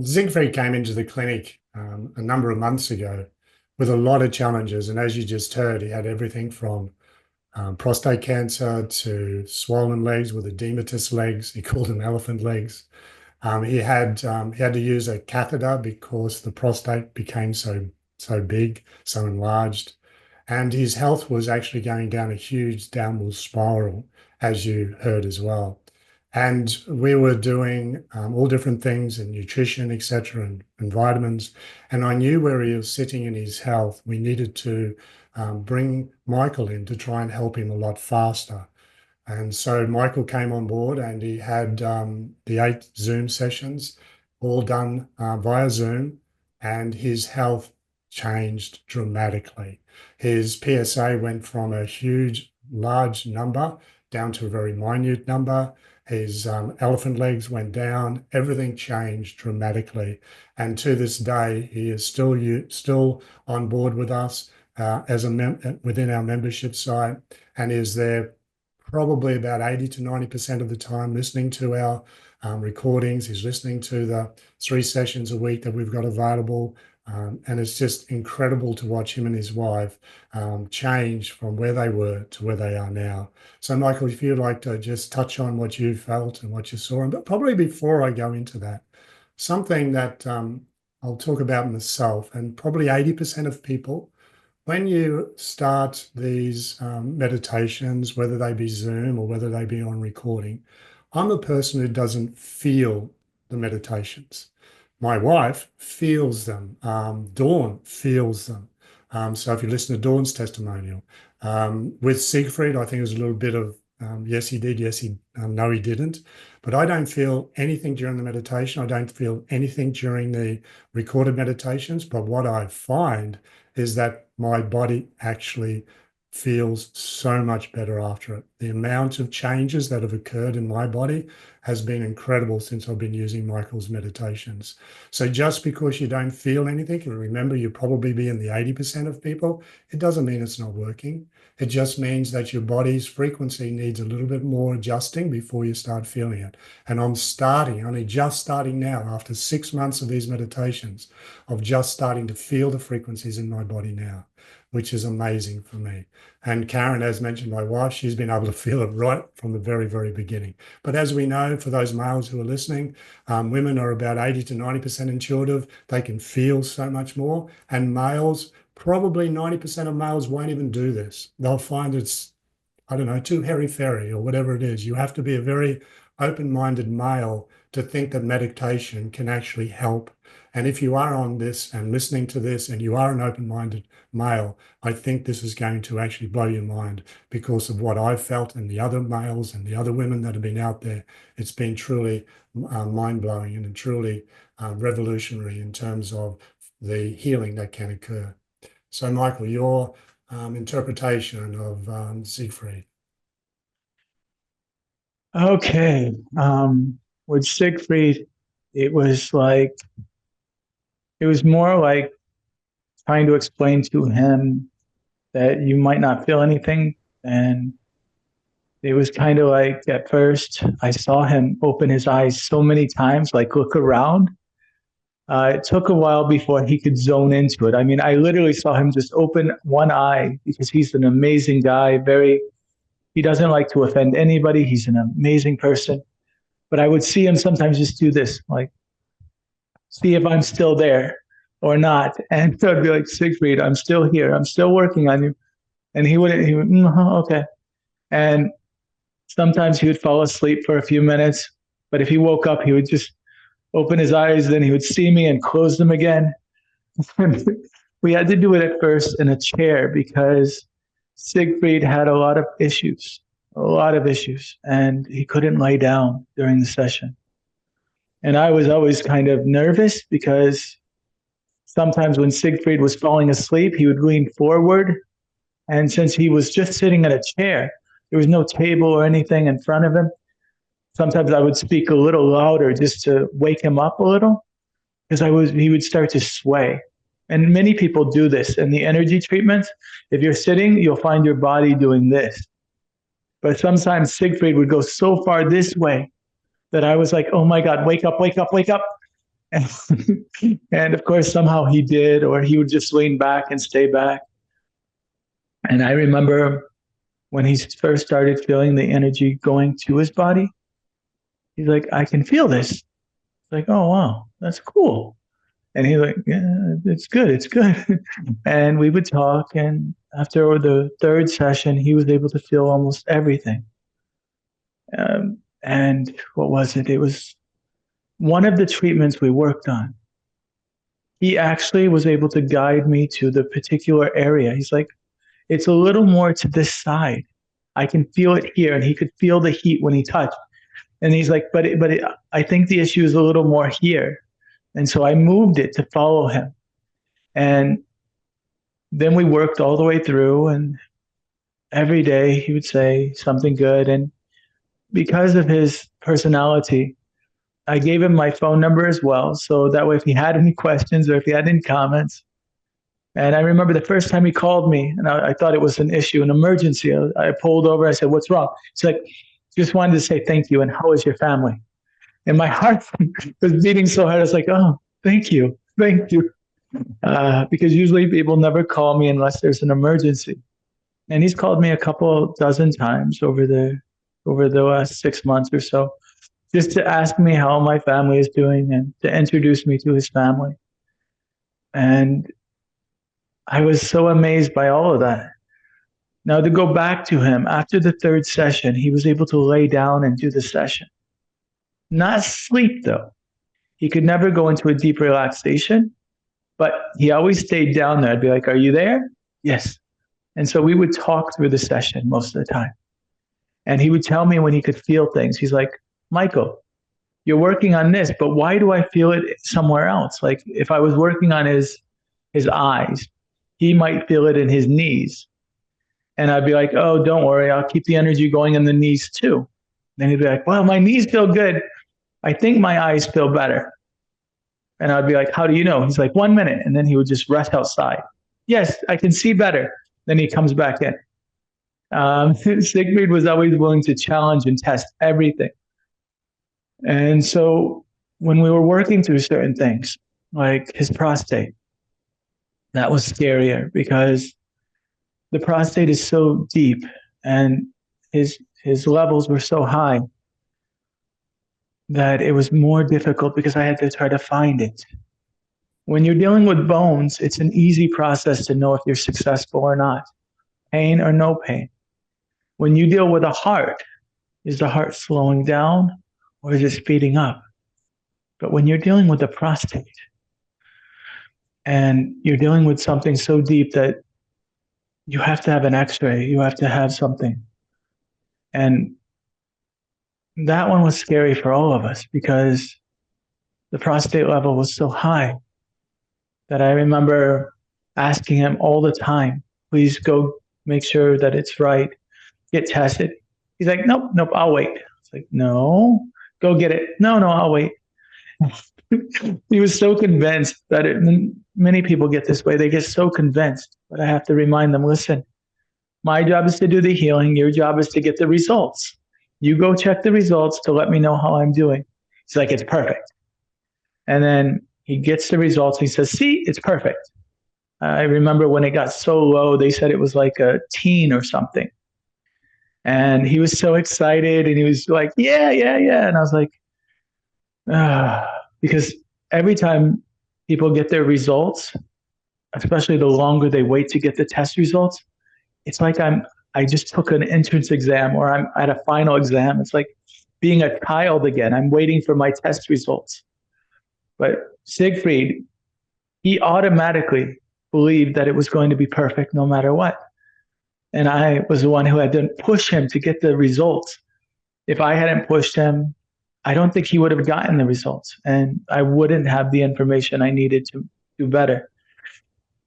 Siegfried came into the clinic a number of months ago with a lot of challenges. And as you just heard, he had everything from prostate cancer to swollen legs with edematous legs. He called them elephant legs. He had to use a catheter because the prostate became so big, so enlarged, and his health was actually going down a huge downward spiral, as you heard as well. And we were doing all different things in nutrition, etc., and vitamins. And I knew where he was sitting in his health. We needed to bring Michael in to try and help him a lot faster. And so Michael came on board and he had the 8 Zoom sessions all done via Zoom, and his health changed dramatically. His PSA went from a huge, large number down to a very minute number. His elephant legs went down. Everything changed dramatically. And to this day, he is still on board with us within our membership site, and is there probably about 80 to 90% of the time listening to our recordings. He's listening to the 3 sessions a week that we've got available. And it's just incredible to watch him and his wife change from where they were to where they are now. So, Michael, if you'd like to just touch on what you felt and what you saw, but probably before I go into that, something that I'll talk about myself, and probably 80% of people, when you start these meditations, whether they be Zoom or whether they be on recording, I'm a person who doesn't feel the meditations. My wife feels them. Dawn feels them. So if you listen to Dawn's testimonial, with Siegfried, I think it was a little bit of yes, he did. Yes, no, he didn't. But I don't feel anything during the meditation. I don't feel anything during the recorded meditations. But what I find is that my body actually feels so much better after it. The amount of changes that have occurred in my body has been incredible since I've been using Michael's meditations. So just because you don't feel anything, and remember, you probably be in the 80% of people, it doesn't mean it's not working. It just means that your body's frequency needs a little bit more adjusting before you start feeling it. And I'm only just starting now, after 6 months of these meditations, of just starting to feel the frequencies in my body now, which is amazing for me. And Karen, as mentioned, my wife, she's been able to feel it right from the very, very beginning. But as we know, for those males who are listening, women are about 80 to 90% intuitive. They can feel so much more. And males, probably 90% of males won't even do this. They'll find it's, I don't know, too hairy-fairy or whatever it is. You have to be a very open-minded male to think that meditation can actually help. And if you are on this and listening to this and you are an open-minded male, I think this is going to actually blow your mind because of what I've felt and the other males and the other women that have been out there. It's been truly mind-blowing and truly revolutionary in terms of the healing that can occur. So, Michael, your interpretation of Siegfried. Okay. With Siegfried, it was more like trying to explain to him that you might not feel anything. And it was kind of like, at first, I saw him open his eyes so many times, like look around. It took a while before he could zone into it. I mean, I literally saw him just open one eye because he's an amazing guy. He doesn't like to offend anybody. He's an amazing person. But I would see him sometimes just do this, like, see if I'm still there or not. And so I'd be like, Siegfried, I'm still here. I'm still working on you. And he would, okay. And sometimes he would fall asleep for a few minutes. But if he woke up, he would just open his eyes, then he would see me and close them again. We had to do it at first in a chair because Siegfried had a lot of issues, and he couldn't lay down during the session. And I was always kind of nervous because sometimes when Siegfried was falling asleep, he would lean forward. And since he was just sitting in a chair, there was no table or anything in front of him. Sometimes I would speak a little louder just to wake him up a little because he would start to sway. And many people do this in the energy treatments. If you're sitting, you'll find your body doing this. But sometimes Siegfried would go so far this way that I was like, oh my God, wake up, wake up, wake up. And of course, somehow he did, or he would just lean back and stay back. And I remember when he first started feeling the energy going to his body, he's like, I can feel this. It's like, oh, wow, that's cool. And he's like, yeah, it's good, it's good. And we would talk. And after the third session, he was able to feel almost everything. And what was it? It was one of the treatments we worked on. He actually was able to guide me to the particular area. He's like, it's a little more to this side. I can feel it here. And he could feel the heat when he touched. And he's like, I think the issue is a little more here. And so I moved it to follow him. And then we worked all the way through. And every day he would say something good. And because of his personality, I gave him my phone number as well. So that way, if he had any questions or if he had any comments. And I remember the first time he called me, and I thought it was an issue, an emergency. I pulled over. I said, what's wrong? He's like, just wanted to say thank you. And how is your family? And my heart was beating so hard. I was like, oh, thank you. Thank you. Because usually people never call me unless there's an emergency. And he's called me a couple dozen times over the last 6 months or so, just to ask me how my family is doing and to introduce me to his family. And I was so amazed by all of that. Now, to go back to him, after the third session, he was able to lay down and do the session. Not sleep, though. He could never go into a deep relaxation, but he always stayed down there. I'd be like, are you there? Yes. And so we would talk through the session most of the time. And he would tell me when he could feel things. He's like, Michael, you're working on this, but why do I feel it somewhere else? Like if I was working on his eyes, he might feel it in his knees. And I'd be like, oh, don't worry, I'll keep the energy going in the knees too. Then he'd be like, well, my knees feel good. I think my eyes feel better. And I'd be like, how do you know? He's like, 1 minute. And then he would just rush outside. Yes, I can see better. Then he comes back in. Siegfried was always willing to challenge and test everything. And so when we were working through certain things, like his prostate, that was scarier because the prostate is so deep and his levels were so high that it was more difficult because I had to try to find it. When you're dealing with bones, it's an easy process to know if you're successful or not, pain or no pain. When you deal with a heart, is the heart slowing down or is it speeding up? But when you're dealing with the prostate and you're dealing with something so deep that you have to have an x-ray, you have to have something. And that one was scary for all of us because the prostate level was so high that I remember asking him all the time, please go make sure that it's right, get tested. He's like, nope, I'll wait. It's like, no, go get it. No, I'll wait. He was so convinced that many people get this way. They get so convinced, but I have to remind them, listen, my job is to do the healing. Your job is to get the results. You go check the results to let me know how I'm doing. He's like, it's perfect. And then he gets the results. He says, see, it's perfect. I remember when it got so low, they said it was like a teen or something. And he was so excited and he was like, yeah. And I was like, because every time people get their results, especially the longer they wait to get the test results, it's like I just took an entrance exam or I'm at a final exam. It's like being a child again. I'm waiting for my test results. But Siegfried, he automatically believed that it was going to be perfect no matter what. And I was the one who had to push him to get the results. If I hadn't pushed him, I don't think he would have gotten the results and I wouldn't have the information I needed to do better.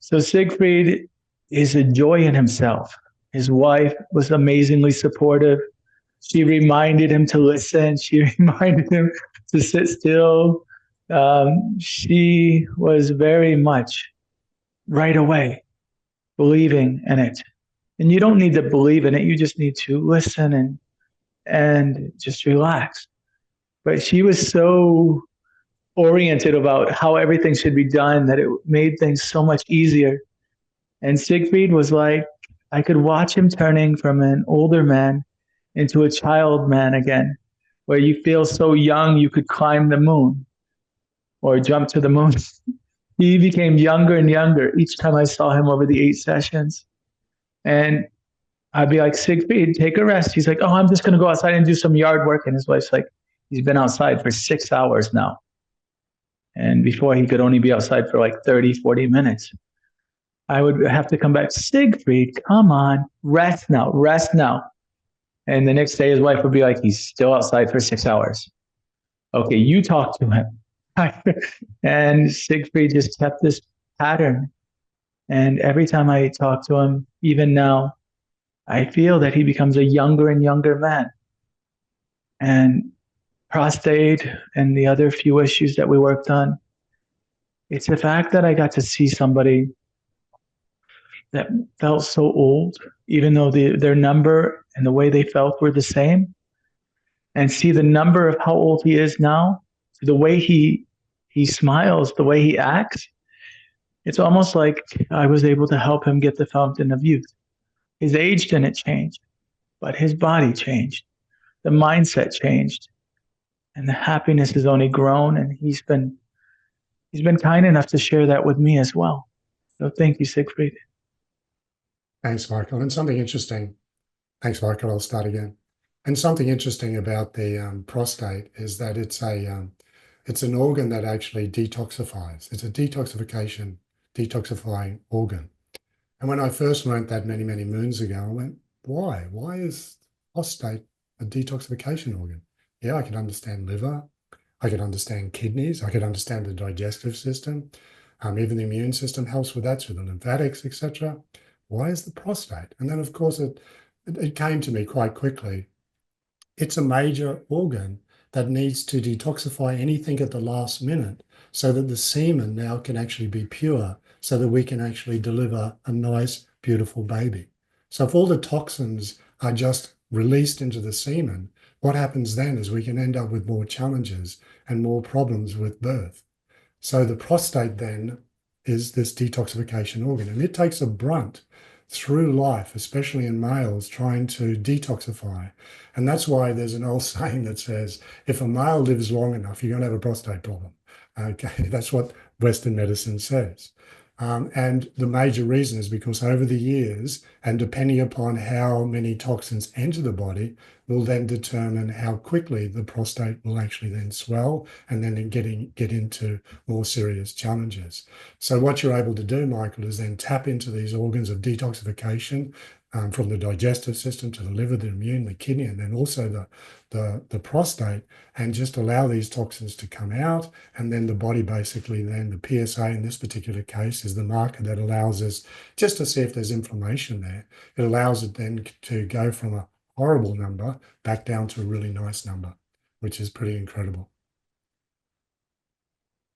So Siegfried is a joy in himself. His wife was amazingly supportive. She reminded him to listen. She reminded him to sit still. She was very much right away believing in it. And you don't need to believe in it. You just need to listen and just relax. But she was so oriented about how everything should be done, that it made things so much easier. And Siegfried was like, I could watch him turning from an older man into a child man again, where you feel so young you could climb the moon or jump to the moon. He became younger and younger each time I saw him over the 8 sessions. And I'd be like, Siegfried, take a rest. He's like, oh, I'm just going to go outside and do some yard work. And his wife's like, he's been outside for 6 hours now. And before he could only be outside for like 30, 40 minutes. I would have to come back, Siegfried, come on, rest now, rest now. And the next day his wife would be like, he's still outside for 6 hours. Okay, you talk to him. And Siegfried just kept this pattern. And every time I talk to him, even now, I feel that he becomes a younger and younger man. And prostate and the other few issues that we worked on, it's the fact that I got to see somebody that felt so old, even though their number and the way they felt were the same, and see the number of how old he is now, the way he smiles, the way he acts. It's almost like I was able to help him get the fountain of youth. His age didn't change, but his body changed. The mindset changed, and the happiness has only grown. And he's been kind enough to share that with me as well. So thank you, Siegfried. Thanks, Michael. And something interesting. Thanks, Michael. I'll start again. And something interesting about the prostate is that it's an organ that actually detoxifies. It's a detoxifying organ. And when I first learned that many, many moons ago, I went, why? Why is prostate a detoxification organ? Yeah, I can understand liver. I could understand kidneys. I could understand the digestive system. Even the immune system helps with that, through the lymphatics, etc. Why is the prostate? And then, of course, it came to me quite quickly. It's a major organ that needs to detoxify anything at the last minute so that the semen now can actually be pure, so that we can actually deliver a nice, beautiful baby. So if all the toxins are just released into the semen, what happens then is we can end up with more challenges and more problems with birth. So the prostate then is this detoxification organ, and it takes a brunt through life, especially in males, trying to detoxify. And that's why there's an old saying that says, if a male lives long enough, you're going to have a prostate problem. Okay, that's what Western medicine says. And the major reason is because over the years, and depending upon how many toxins enter the body, will then determine how quickly the prostate will actually then swell and then get into more serious challenges. So what you're able to do, Michael, is then tap into these organs of detoxification, from the digestive system to the liver, the immune, the kidney, and then also the prostate, and just allow these toxins to come out. And then the body basically, then the PSA in this particular case is the marker that allows us just to see if there's inflammation there. It allows it then to go from a horrible number back down to a really nice number, which is pretty incredible.